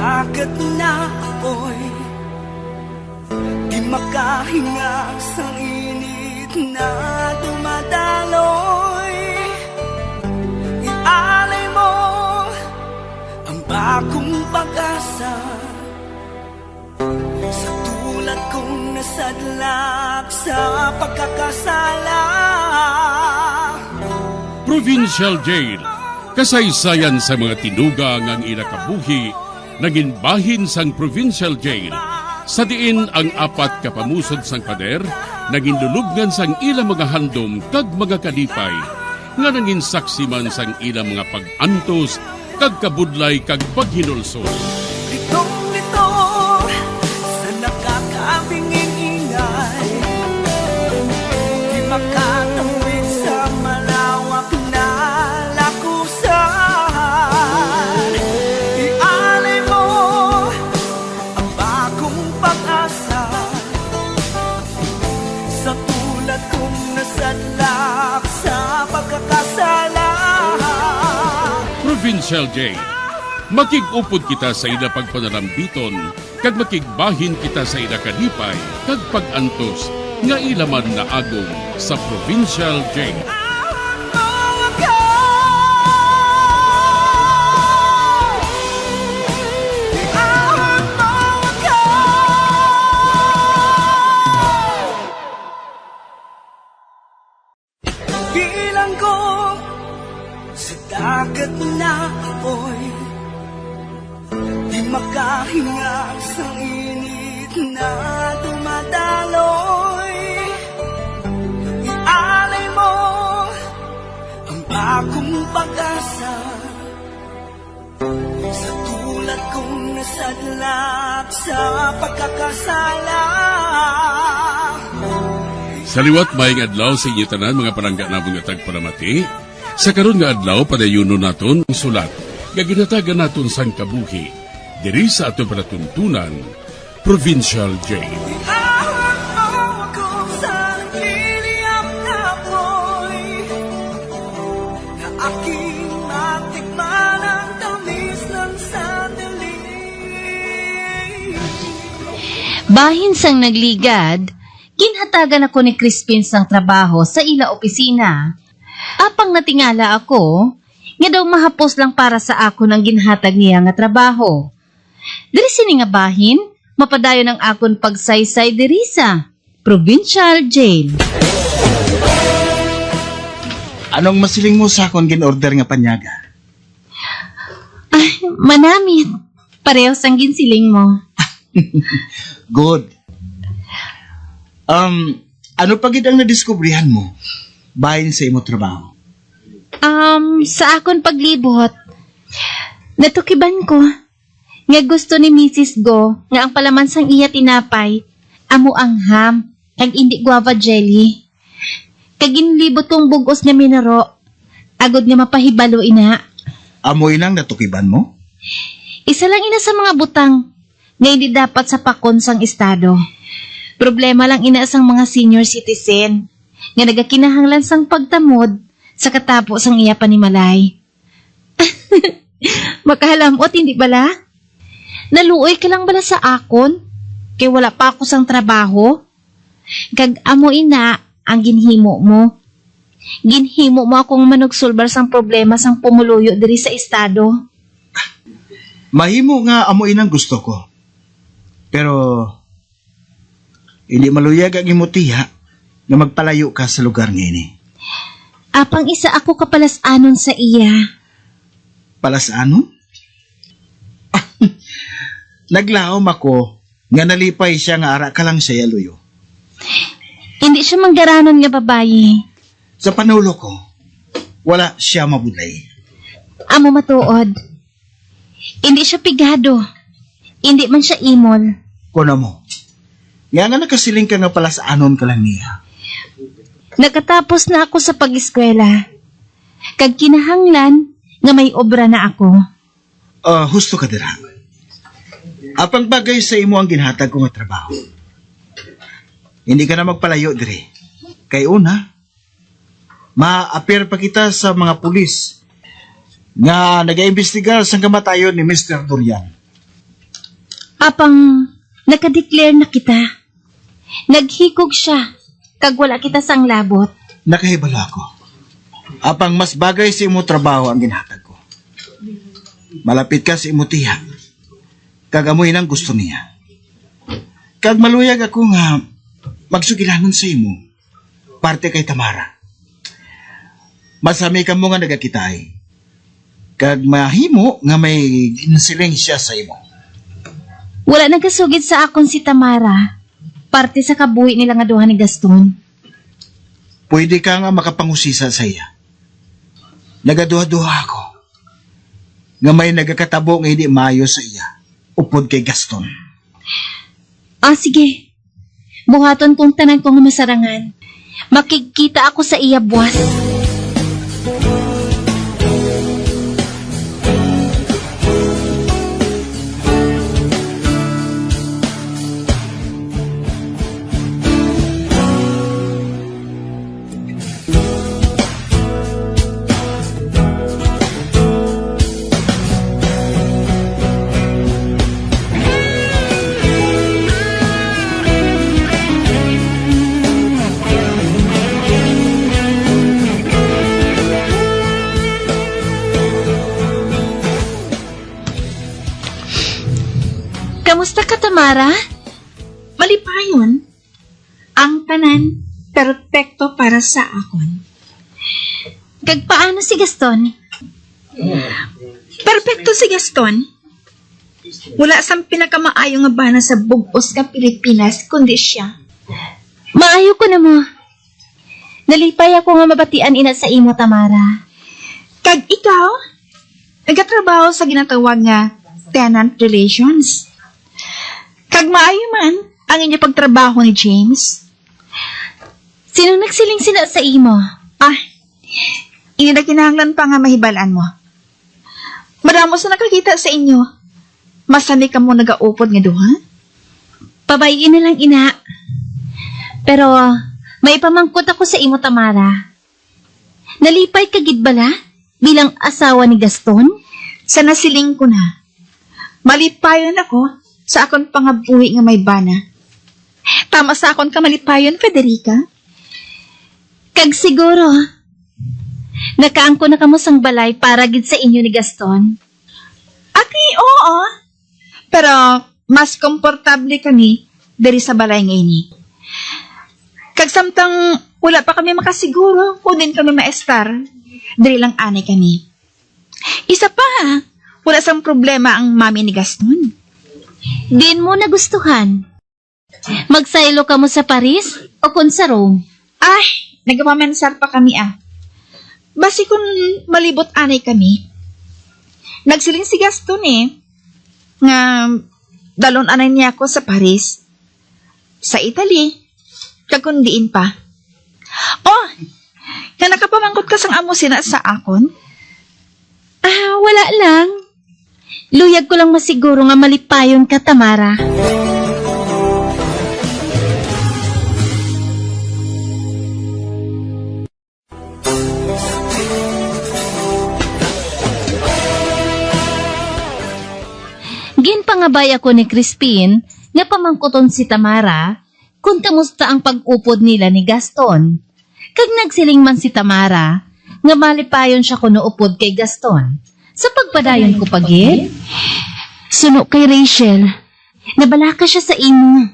dagat na apoy, di makahinga sa init na dumadaloy. Ialay mo ang bagong pag-asa sa tulad kong nasadlak sa pagkakasala. Provincial Jail, kasaysayan sa mga tinugang ang inakabuhi, naging bahin sang Provincial Jail. Sa diin ang apat kapamusod sang pader, naging lulubngan sang ilang mga handom kag mga kalipay, nga naging saksi man sang ilang mga pag-antos, kag kabudlay kag paghinulsol. Litong-lito sa nakakabinging ingay, di makatawid sa malawak na lakusan. Ialay mo ang bagong pag-asa sa tulad kong nasadlak sa pagkakasala. Provincial Jail, makig-upod kita sa ila pagpanalambiton, kag makigbahin kita sa ila kalipay, kag pag-antos, nga ilaman na agong sa Provincial Jail. Bilang ko sa dagat na apoy, di makahinga sa init na dumadaloy. Ialay mo ang bagong pag-asa sa tulad kong nasadlak sa pagkakasala. Sa liwat maing adlaw sa inyo tanan mga palangga na mga tagparamati, sa karon nga adlaw padayuno naton ang sulat, nga ginatagan naton sang kabuhi, diri sa ato panatuntunan, Provincial Jail. Ihawak mo ako sa nagliliyap na apoy, na aking matikman ang tamis ng sandali. Bahin sang nagligad, ginhatagan ako ni Crispin sang trabaho sa ila opisina. Apang natingala ako, nga daw mahapos lang para sa ako ng ginhatag niya nga trabaho. Diri sini nga bahin, mapadayon ang akon pagsaysay diri sa Provincial Jail. Anong masiling mo sa akon gin-order nga panyaga? Ay, manamit. Pareho sang ginsiling mo. Good. Ano pa gid ang nadiskubrihan mo bahin sa imo trabaho? Sa akon paglibot, natukiban ko, nga gusto ni Mrs. Go, nga ang palaman sang iya tinapay, amo ang ham, kag indi guava jelly. Kag ginlibot kong bugos nga minero, agod nga mapahibalo ina. Amoy nang natukiban mo? Isa lang ina sa mga butang, nga hindi dapat sa pakon sang estado. Problema lang ina sang mga senior citizen, nga nagakinahanglan sang pagtamod sa katapos sang iya panimalay. Makahalamot, hindi bala? Naluoy ka lang bala sa akon? Kay wala pa ako sang trabaho? Kag amo ina ang ginhimo mo. Ginhimo mo akong manugsulbar sang problema sang pumuluyo diri sa estado. Mahimo nga amoy nang gusto ko. Pero hindi maluyag ang imutiha na magpalayo ka sa lugar ngayon. Apang isa ako kapalasanon sa iya. Palasano? Naglaom ako nga nalipay siya nga ara ka lang sa yaluyo. Hindi siya manggaranon nga babayi. Sa panulo ko, wala siya mabulay. Amo matuod. Hindi siya pigado. Hindi man siya imol. Kuno mo. Nga nga nakasiling ka nga palasanon ka lang niya. Nagkatapos na ako sa pag-eskwela. Kag kinahanglan nga may obra na ako. Husto ka dira. Apang bagay sa imo ang ginhatag ko nga trabaho. Hindi ka na magpalayo dire. Kay una, ma-appear pa kita sa mga pulis nga nag-iimbestigar sa kamatayon ni Mr. Dorian. Apang nakadeclare na kita. Naghikog siya, kag wala kita sang labot. Nakahibala ako. Apang mas bagay sa imo trabaho ang ginhatag ko. Malapit ka sa imo tiyak. Kag amoy nang gusto niya. Kag maluyag ako nga magsugilanon sa imo. Parte kay Tamara. Masami ka mo nga nagakitay. Kag mahimo nga may ginsiling siya sa imo. Wala nagkasugid sa akon si Tamara. Parte sa kabuhi nila nga duha ni Gaston. Pwede ka nga makapangusisa sa iya. Nagaduha-duha ako. Nga may nagakatabo nga hindi maayo sa iya. Upod kay Gaston. Sige. Buhaton kong tanan kong masarangan. Makikita ako sa iya buwas. Kamusta ka, Tamara? Malipayon, ang tanan perpekto para sa akon. Kag paano si Gaston? Perpekto si Gaston. Wala sang pinakamaayo nga bana sa bugos nga Pilipinas kundi siya. Maayo ko na mo. Nalipay ako nga mabatian ina sa imo, Tamara. Kag ikaw, nagatrabaho sa ginatawag nga tenant relations. Kag maayo man ang inyo pagtrabaho ni James. Sino nagsiling sila sa imo? Ini na kinahanglan pa nga mahibalaan mo. Maramo sa nakakita sa inyo. Masani ka mo nagaupod nga duha? Pabayin na lang, ina. Pero, may pamangkot ako sa imo, Tamara. Nalipay ka gid bala bilang asawa ni Gaston? Sa nasiling ko na. Malipayon ako sa akon pangabuhi nga may bana. Tama sa akon ka malipayon, Federica? Kag siguro, nakaangko na kamo sang balay para gid sa inyo ni Gaston. Oo. Pero, mas komportable kami diri sa balay ngayon. Kag samtang wala pa kami makasiguro kung din kami maestar, diri lang anay kami. Isa pa, wala sang problema ang mami ni Gaston. Din mo nagustuhan. Magsaylo ka mo sa Paris o kun sa Rome? Nagpamensar pa kami Basi kung malibot anay kami. Nagsiling si Gaston nga dalon anay niya ako sa Paris. Sa Italy. Kagundiin pa. Nga nakapamangkot ka sang amo sina sa akon? Wala lang. Luyag ko lang masiguro nga malipayon ka, Tamara. Ginpangabay ako ni Crispin nga pamangkuton si Tamara kung kamusta ang pag-upod nila ni Gaston. Kag nagsiling man si Tamara nga malipayon siya kuno upod kay Gaston. Sa pagpadayon ko pagid, suno kay Rachel, nabalaka siya sa imo.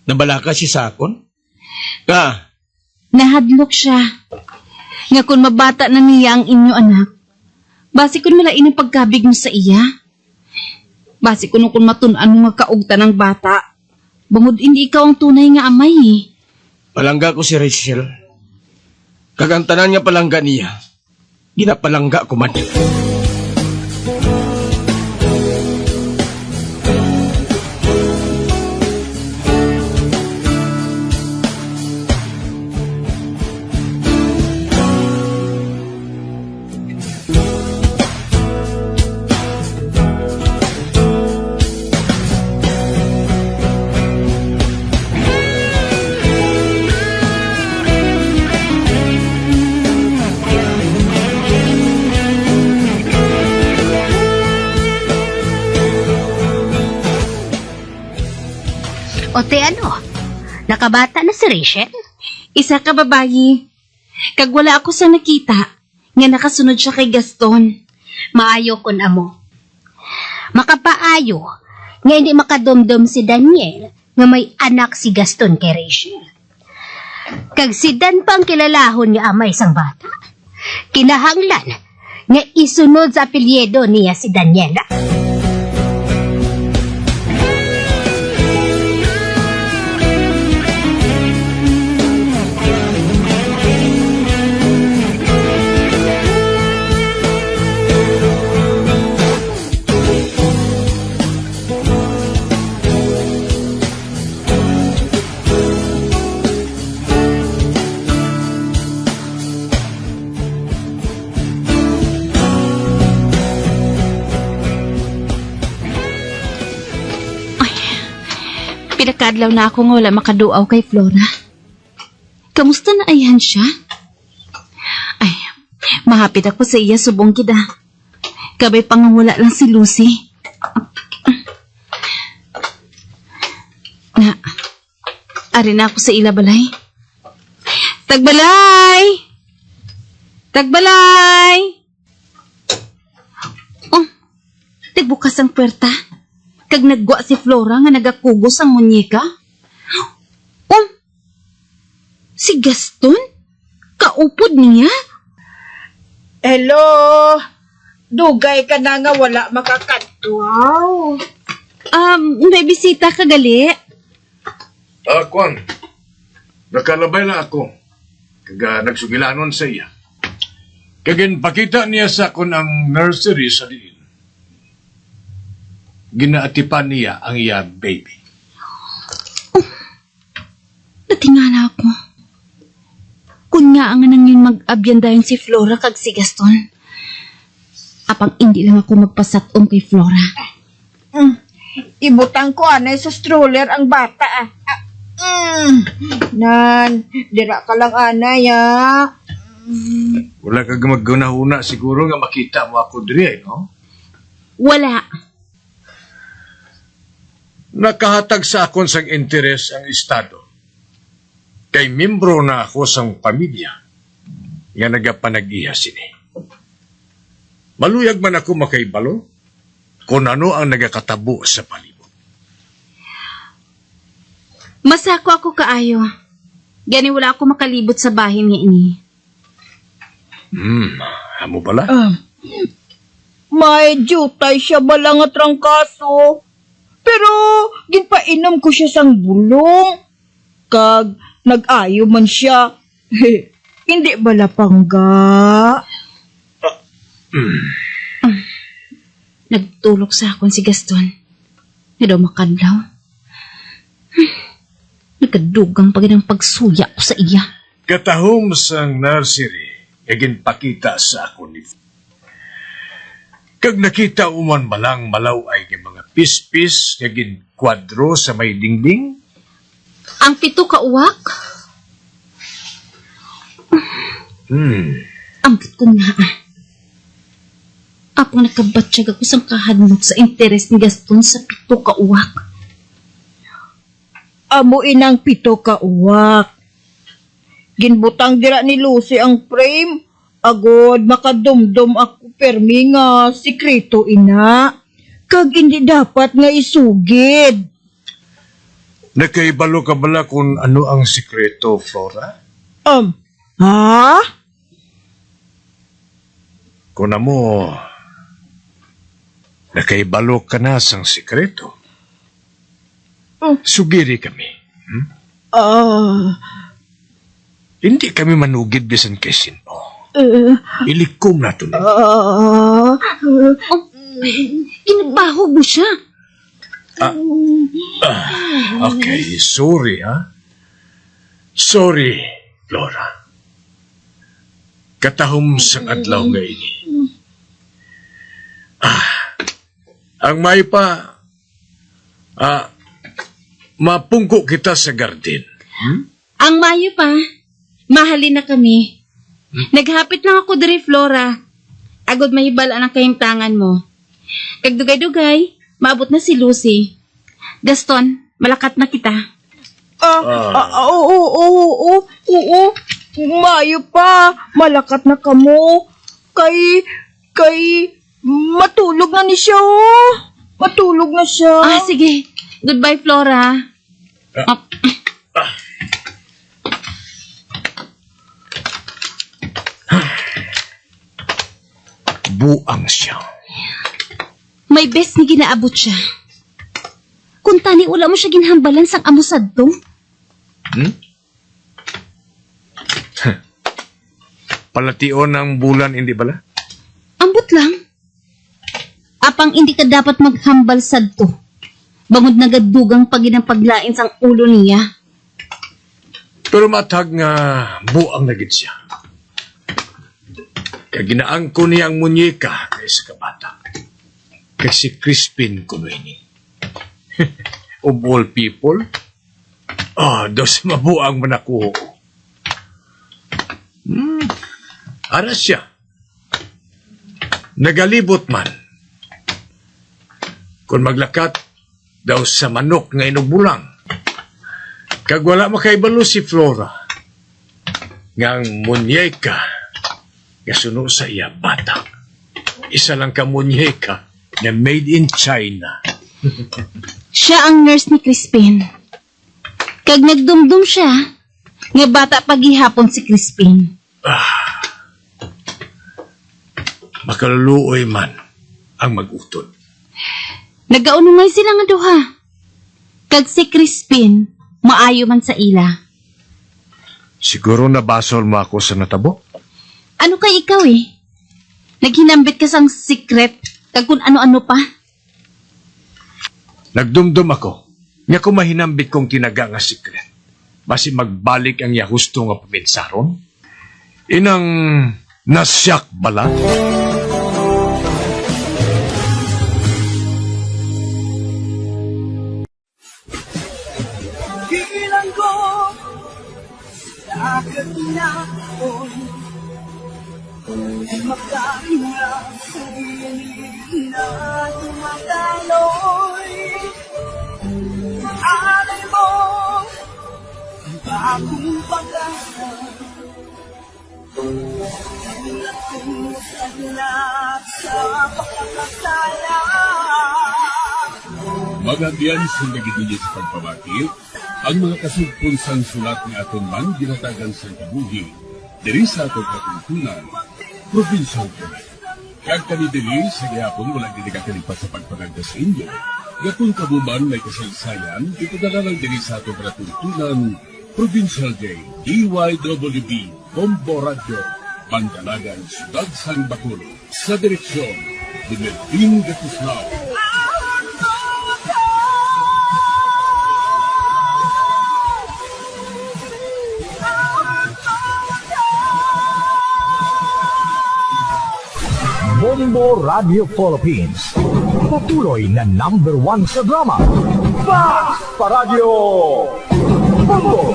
Nabalaka si Sakon? Nahadlok siya. Nga kung mabata na niya ang inyo anak, basi kung malain ang pagkabig mo sa iya. Basi kung matunan mo nga kaugta ng bata, bangod hindi ikaw ang tunay nga amay. Palangga ko si Rachel. Kagantanan niya palangga niya. Ginapalangga ko man. O te ano? Nakabata na si Rachel? Isa ka babayi. Kag wala ako sa nakita, nga nakasunod siya kay Gaston. Maayo kon amo. Makapaayo nga hindi makadumdum si Daniel nga may anak si Gaston kay Rachel. Kag si Dan pa ang kilalahon nga ama isang bata. Kinahanglan nga isunod sa apelyido niya si Daniela. Pinakadlaw na ako nga wala makaduaw kay Flora. Kamusta na ayan siya? Ay, mahapit ako sa iya subong kita. Kabay pang wala lang si Lucy. Na, ari na ako sa ila balay. Tagbalay! Tagbalay! Oh, nagbukas ang puwerta. Kag nagwa si Flora nga nagakugos ang munyeka. Oh, si Gaston? Kaupod niya? Hello? Dugay ka na nga wala makakadwaw. May bisita ka gali? Kwan. Nakalabay na ako. Kaga nagsugilanon sa iya. Kagin pakita niya sa akon ang nursery sa diin. Ginaatipan niya ang iya baby. Natingala ako. Kung nga ang nang yun mag-abyandayan si Flora kag si Gaston. Apang hindi lang ako magpasatom kay Flora. Ibutang ko anay sa stroller ang bata. Nan, dira ka lang anay Wala kag maggunahuna siguro nga makita mo ako diri, no? Wala. Nakahatag sa akon sang interes ang Estado. Kay membro na ako sang pamilya nga nagapanag-iya sini. Maluyag man ako makaibalo kung ano ang nagakatabo sa palibot. Masako ako kaayo. Gani wala ako makalibot sa bahin niya ini. Amo bala? may jutay siya balang at trangkaso. Pero, ginpainom ko siya sang bulong. Kag, nag-ayo man siya. Hindi bala pangga. Nagtulog sa akon si Gaston. Nga daw makadlaw. Nagkadugang pagin ang pagsuya ko sa iya. Katahom sang nursery, kagin pakita sa ako ni kag nakita uman malang malaw ay ng mga pispis kagin kwadro sa may dingding. Ang pito ka uwak? Ang pito na. Apang nakabatsyag ako sang kahadlok sa interes ni Gaston sa pito ka uwak. Amo inang pito ka uwak. Ginbutang dira ni Lucy ang frame. Agod makadumdum ako permi nga sikreto ina. Kag hindi dapat nga isugid. Nakaibalo ka bala kung ano ang sikreto, Flora? Ha? Kung mo, nakaibalo ka na sang sikreto. Sugiri kami. Hindi kami manugid bisan kay sino. Ilikom na to. Inabahog mo siya. Okay, sorry ha. Sorry, Flora. Katahom sa adlaw nga ini. Ang may pa, mapungko kita sa garden. Ang mayo pa, mahalin na kami. Naghapit lang ako diri, Flora. Agod mahibal ang kayong tangan mo. Kagdugay-dugay, maabot na si Lucy. Gaston, Malakat na kita. Oo. Mayo pa. Malakat na kamo. Kay, matulog na ni siya, oh. Matulog na siya. Sige. Goodbye, Flora. Buang siya. May best ni ginaabot siya. Kung tani wala mo siya ginhambalan sang amusad to. Palation ng bulan, hindi bala? Ambot lang. Apang hindi ka dapat maghambal sadto. Bangod na gadugang paginang paglain sang ulo niya. Pero matag nga buang na gid siya. Kaya ginaang ko niya ang munyeka kay sa kabata. Kay si Crispin Kunuini. Of all people, dos mabuang manakuho. Ara siya. Nagalibot man. Kung maglakat daw sa manok nga inugbulang. Kag wala makaibalo si Flora. Ngang munyeka nga suno sa iya bata. Isa lang ka munyeka na made in China. Siya ang nurse ni Crispin. Kag nagdumdum siya, nga bata paghihapon si Crispin. Makaluluoy man ang mag-utod. Nagaunungay sila nga duha. Kag si Crispin, maayo man sa ila. Siguro nabasol mo ako sa natabo? Ano kay ikaw eh? Naghinambit ka sang secret, kag kung ano-ano pa. Nagdumdum ako. Nga kung mahinambit kong tinaga nga secret. Basi magbalik ang yahusto nga paminsaron? Inang nasyak bala? Bilang ko agad na ako'y magkanya sa dinig na tumataloy. Alay mo ang bagong pag-asa. Tulad kong saglap sa pagkakasala. Magadiyan sa nagigili sa pagpabakil, ang mga kasugpon sang sulat ni aton man ginatagan sa kabuhi, diri sa atong katuntunan, probinsya ko. Kag kami dili, sa gihapon walang dili kakalipat sa pagpaganda sa inyo. Gapon kabuman may kasaysayan, ito na lang diri sa atong katuntunan, Provincial Day, DYWB, Combo Radio, Bandalagan, Sudad San Bacolod, sa direksyon ni Melvin Gatuslao. Bombo Radio Philippines. Patuloy na #1 sa drama. Fast Paradyo! Bombo!